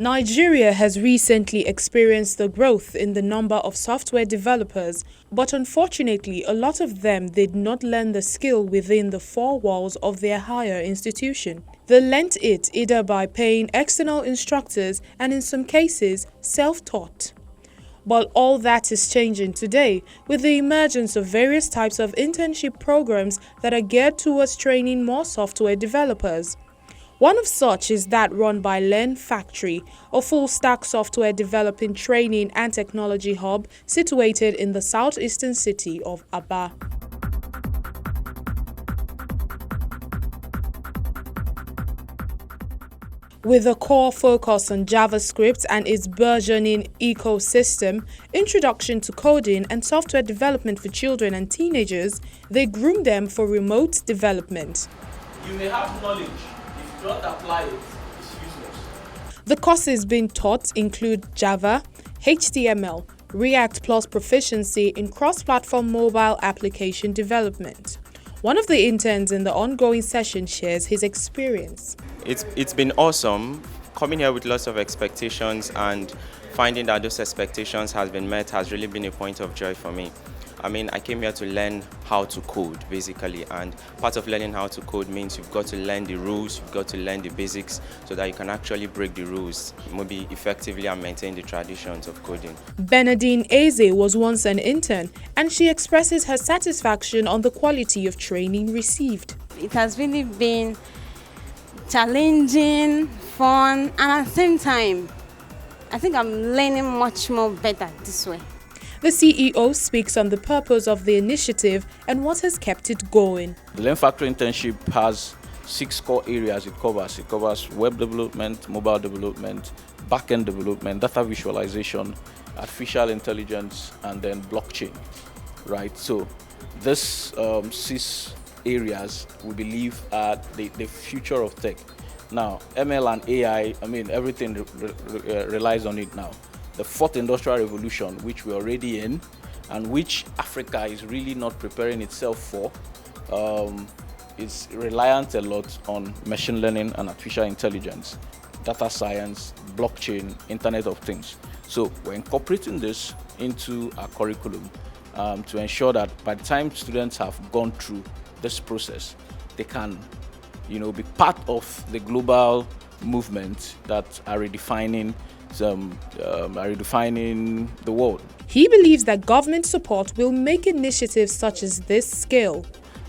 Nigeria has recently experienced the growth in the number of software developers, but unfortunately, a lot of them did not learn the skill within the four walls of their higher institution. They learnt it either by paying external instructors and in some cases, self-taught. But all that is changing today with the emergence of various types of internship programs that are geared towards training more software developers. One of such is that run by Learn Factory, a full-stack software developing training and technology hub situated in the southeastern city of Aba. With a core focus on JavaScript and its burgeoning ecosystem, introduction to coding and software development for children and teenagers, they groom them for remote development. You may have knowledge. If you don't apply it, it's useless. The courses being taught include Java, HTML, React Plus proficiency in cross-platform mobile application development. One of the interns in the ongoing session shares his experience. It's been awesome coming here with lots of expectations, and finding that those expectations has been met has really been a point of joy for me. I mean, I came here to learn how to code basically, and part of learning how to code means you've got to learn the rules, you've got to learn the basics so that you can actually break the rules, maybe effectively, and maintain the traditions of coding. Bernadine Eze was once an intern, and she expresses her satisfaction on the quality of training received. It has really been challenging, fun, and at the same time, I think I'm learning much more better this way. The CEO speaks on the purpose of the initiative and what has kept it going. The Learn Factory internship has 6 core areas it covers. It covers web development, mobile development, back-end development, data visualization, artificial intelligence, and then blockchain, right? So this 6 areas we believe are the future of tech. Now, ML and AI, I mean, everything relies on it now. The 4th industrial revolution, which we're already in, and which Africa is really not preparing itself for, is reliant a lot on machine learning and artificial intelligence, data science, blockchain, Internet of Things. So we're incorporating this into our curriculum to ensure that by the time students have gone through this process, they can, be part of the global movement that are redefining the world. He believes that government support will make initiatives such as this scale.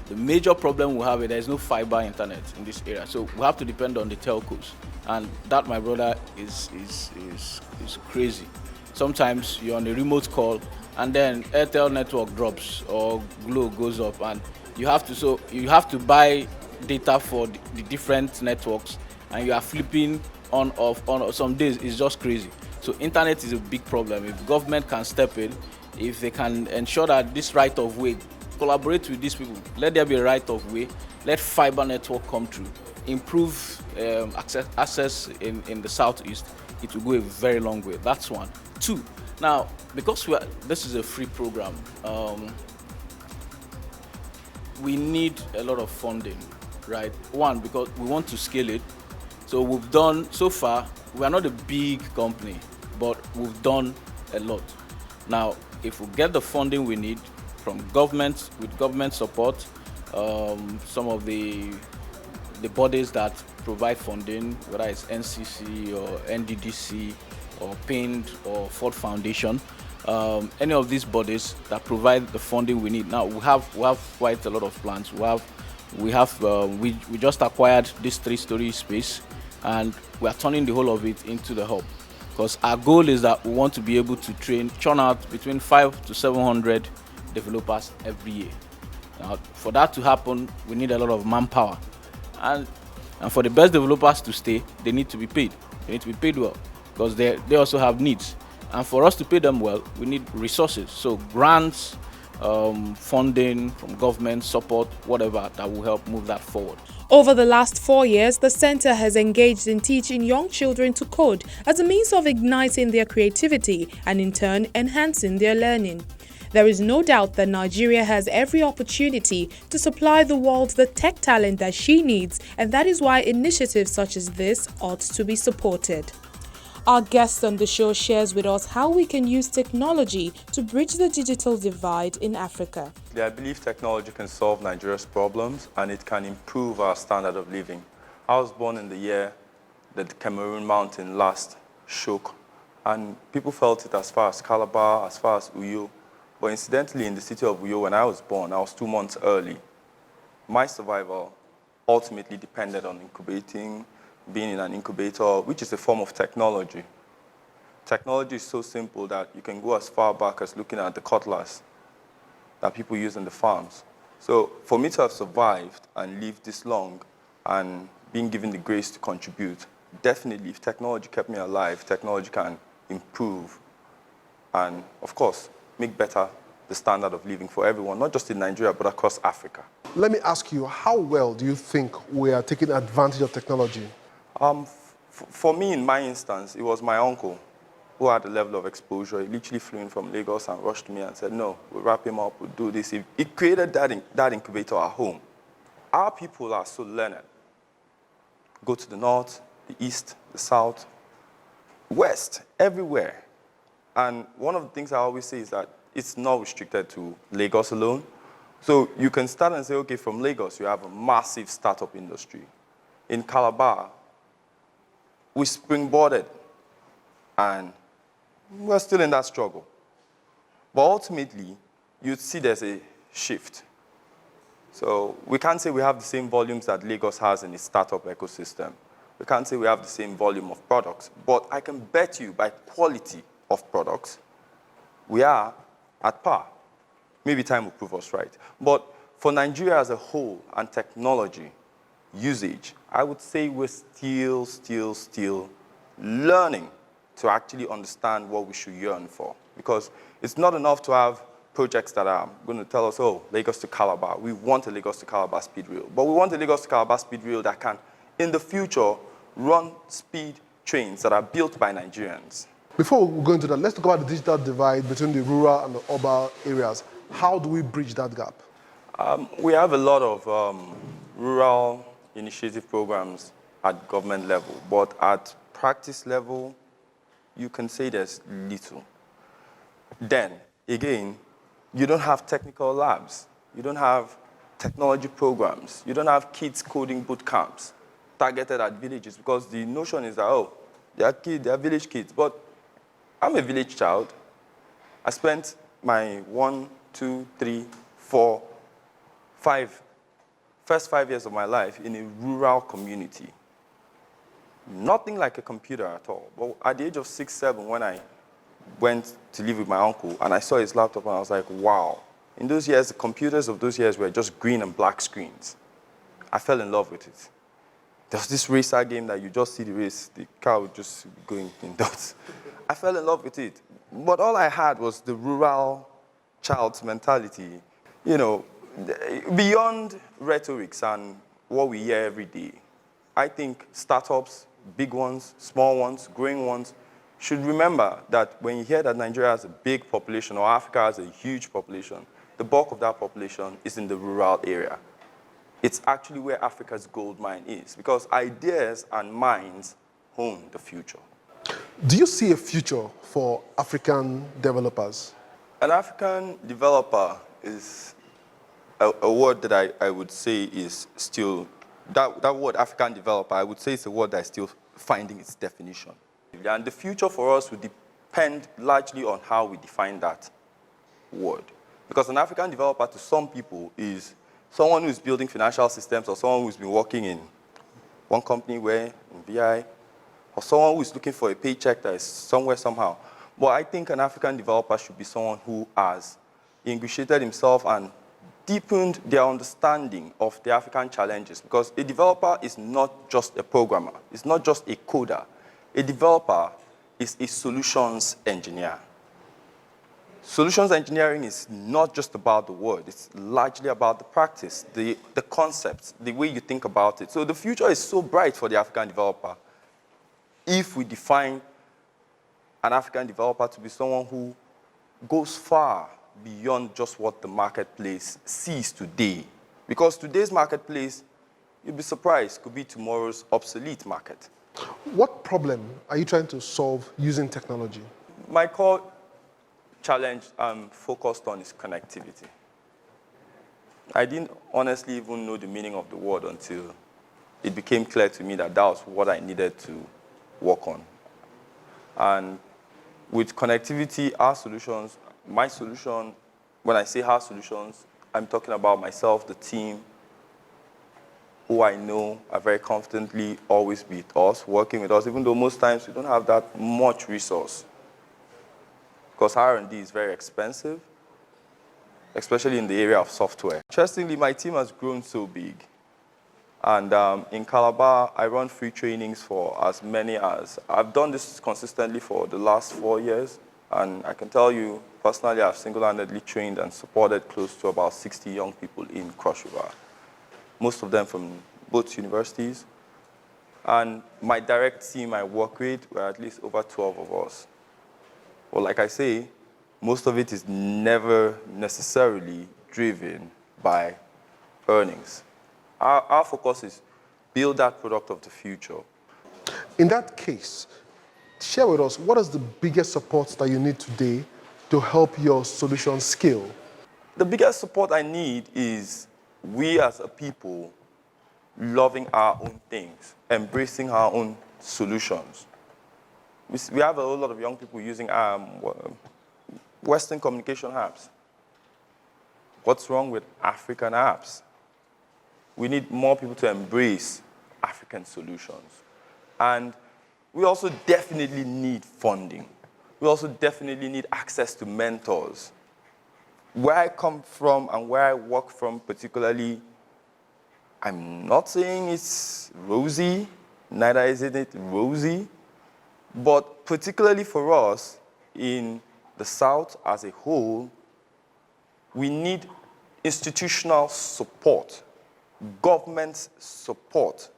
The major problem we have is there is no fiber internet in this area, so we have to depend on the telcos, and that, my brother, is crazy. Sometimes you're on a remote call, and then Airtel network drops or Glo goes up, and you have to buy data for the different networks, and you are flipping on some days. It's just crazy. So internet is a big problem. If government can step in, if they can ensure that this right of way, collaborate with these people, let there be a right of way, let fiber network come through, improve access in the southeast, it will go a very long way. That's one. 2, now, because this is a free program, we need a lot of funding, right? 1, because we want to scale it. So we've done, so far, we are not a big company, but we've done a lot. Now, if we get the funding we need from government, with government support, some of the bodies that provide funding, whether it's NCC or NDDC or PAINT or Ford Foundation, any of these bodies that provide the funding we need. Now, we have quite a lot of plans. We just acquired this 3-story space, and we are turning the whole of it into the hub, because our goal is that we want to be able to churn out between 500 to 700 developers every year. Now, for that to happen, we need a lot of manpower, and for the best developers to stay, they need to be paid. They need to be paid well, because they also have needs, and for us to pay them well, we need resources. So grants, funding from government, support, whatever that will help move that forward. Over the last 4 years, the center has engaged in teaching young children to code as a means of igniting their creativity and in turn enhancing their learning. There is no doubt that Nigeria has every opportunity to supply the world the tech talent that she needs, and that is why initiatives such as this ought to be supported. Our guest on the show shares with us how we can use technology to bridge the digital divide in Africa. I believe technology can solve Nigeria's problems and it can improve our standard of living. I was born in the year that the Cameroon mountain last shook, and people felt it as far as Calabar, as far as Uyo. But incidentally, in the city of Uyo, when I was born, I was 2 months early. My survival ultimately depended on incubating, being in an incubator, which is a form of technology. Technology is so simple that you can go as far back as looking at the cutlass that people use in the farms. So for me to have survived and lived this long and being given the grace to contribute, definitely if technology kept me alive, technology can improve and, of course, make better the standard of living for everyone, not just in Nigeria, but across Africa. Let me ask you, how well do you think we are taking advantage of technology? For me, in my instance, it was my uncle who had a level of exposure. He literally flew in from Lagos and rushed me and said, no, we'll wrap him up, we'll do this. He created that incubator at home. Our people are so learned. Go to the north, the east, the south, west, everywhere. And one of the things I always say is that it's not restricted to Lagos alone. So you can start and say, okay, from Lagos, you have a massive startup industry. In Calabar, we springboarded, and we're still in that struggle. But ultimately, you'd see there's a shift. So we can't say we have the same volumes that Lagos has in its startup ecosystem. We can't say we have the same volume of products. But I can bet you by quality of products, we are at par. Maybe time will prove us right. But for Nigeria as a whole and technology usage, I would say we're still learning to actually understand what we should yearn for. Because it's not enough to have projects that are going to tell us, oh, Lagos to Calabar. We want a Lagos to Calabar speed rail. But we want a Lagos to Calabar speed rail that can, in the future, run speed trains that are built by Nigerians. Before we go into that, let's talk about the digital divide between the rural and the urban areas. How do we bridge that gap? We have a lot of rural initiative programs at government level, but at practice level, you can say there's little. Then, again, you don't have technical labs. You don't have technology programs. You don't have kids coding boot camps targeted at villages, because the notion is that, oh, they are village kids. But I'm a village child. I spent my 1, 2, 3, 4, 5 first 5 years of my life in a rural community. Nothing like a computer at all. But at the age of 6, 7, when I went to live with my uncle and I saw his laptop and I was like, wow. In those years, the computers of those years were just green and black screens. I fell in love with it. There was this racer game that you just see the race, the car would just be going in dots. I fell in love with it. But all I had was the rural child's mentality. You know, beyond rhetorics and what we hear every day, I think startups, big ones, small ones, growing ones, should remember that when you hear that Nigeria has a big population or Africa has a huge population, the bulk of that population is in the rural area. It's actually where Africa's gold mine is, because ideas and minds own the future. Do you see a future for African developers? An African developer is a word that I would say is still, that word African developer, I would say it's a word that is still finding its definition. And the future for us would depend largely on how we define that word. Because an African developer to some people is someone who's building financial systems, or someone who's been working in one company where in VI, or someone who's looking for a paycheck that is somewhere somehow. But I think an African developer should be someone who has ingratiated himself and deepened their understanding of the African challenges, because a developer is not just a programmer, it's not just a coder. A developer is a solutions engineer. Solutions engineering is not just about the word, it's largely about the practice, the concepts, the way you think about it. So the future is so bright for the African developer if we define an African developer to be someone who goes far beyond just what the marketplace sees today. Because today's marketplace, you'll be surprised, could be tomorrow's obsolete market. What problem are you trying to solve using technology? My core challenge I'm focused on is connectivity. I didn't honestly even know the meaning of the word until it became clear to me that that was what I needed to work on. And with connectivity, our solutions, my solution, when I say our solutions, I'm talking about myself, the team, who I know are very confidently always with us, working with us, even though most times we don't have that much resource. Because R&D is very expensive, especially in the area of software. Interestingly, my team has grown so big. And in Calabar, I run free trainings for as many as, I've done this consistently for the last 4 years. And I can tell you, personally, I've single-handedly trained and supported close to about 60 young people in Cross River. Most of them from both universities. And my direct team I work with were at least over 12 of us. Well, like I say, most of it is never necessarily driven by earnings. Our focus is build that product of the future. In that case, share with us, what is the biggest support that you need today to help your solution scale? The biggest support I need is we as a people loving our own things, embracing our own solutions. We have a whole lot of young people using Western communication apps. What's wrong with African apps? We need more people to embrace African solutions. And we also definitely need funding. We also definitely need access to mentors. Where I come from and where I work from particularly, I'm not saying it's rosy, neither is it rosy, but particularly for us in the South as a whole, we need institutional support, government support.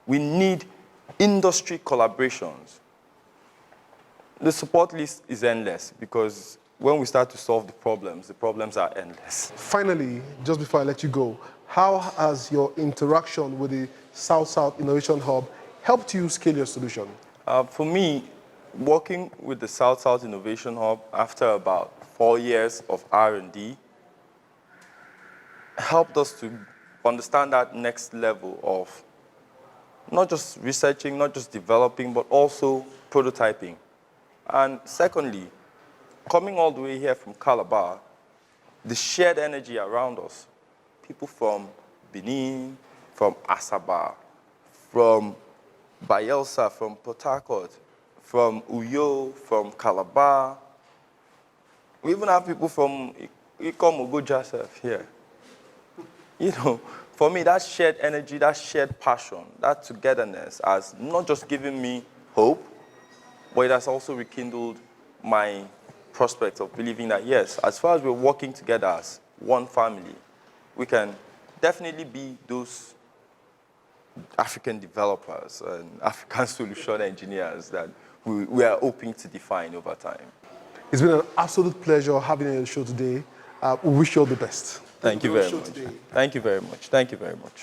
We need industry collaborations. The support list is endless because when we start to solve the problems are endless. Finally, just before I let you go, how has your interaction with the South-South Innovation Hub helped you scale your solution? For me, working with the South-South Innovation Hub after about 4 years of R&D helped us to understand that next level of not just researching, not just developing, but also prototyping. And secondly, coming all the way here from Calabar, the shared energy around us, people from Benin, from Asaba, from Bayelsa, from Port Harcourt, from Uyo, from Calabar. We even have people from Ikomogo here. You know, for me, that shared energy, that shared passion, that togetherness has not just given me hope, but it has also rekindled my prospect of believing that, yes, as far as we're working together as one family, we can definitely be those African developers and African solution engineers that we are hoping to define over time. It's been an absolute pleasure having you on the show today. We wish you all the best. Thank you very much. Thank you very much. Thank you very much.